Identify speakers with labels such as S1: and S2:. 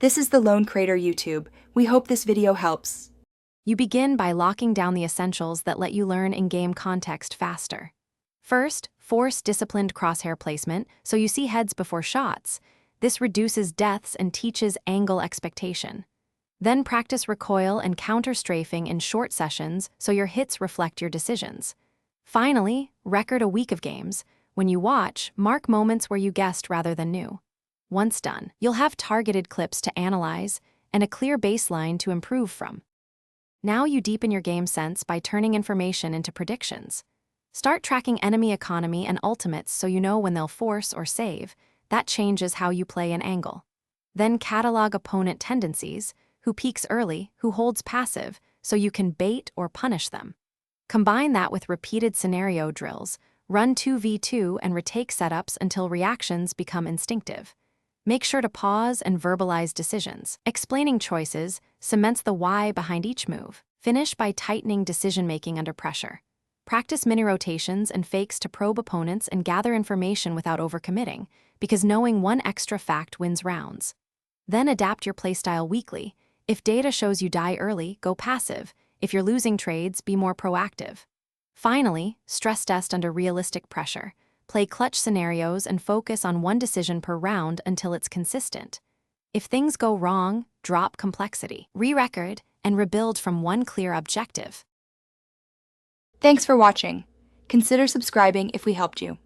S1: This is the Lone Crater YouTube. We hope this video helps.
S2: You begin by locking down the essentials that let you learn in-game context faster. First, force disciplined crosshair placement so you see heads before shots. This reduces deaths and teaches angle expectation. Then practice recoil and counter-strafing in short sessions so your hits reflect your decisions. Finally, record a week of games. When you watch, mark moments where you guessed rather than knew. Once done, you'll have targeted clips to analyze and a clear baseline to improve from. Now you deepen your game sense by turning information into predictions. Start tracking enemy economy and ultimates so you know when they'll force or save. That changes how you play an angle. Then catalog opponent tendencies, who peeks early, who holds passive, so you can bait or punish them. Combine that with repeated scenario drills, run 2v2 and retake setups until reactions become instinctive. Make sure to pause and verbalize decisions. Explaining choices cements the why behind each move. Finish by tightening decision-making under pressure. Practice mini-rotations and fakes to probe opponents and gather information without overcommitting, because knowing one extra fact wins rounds. Then adapt your playstyle weekly. If data shows you die early, go passive. If you're losing trades, be more proactive. Finally, stress test under realistic pressure. Play clutch scenarios and focus on one decision per round until it's consistent. If things go wrong, drop complexity, re-record, and rebuild from one clear objective.
S1: Thanks for watching. Consider subscribing if we helped you.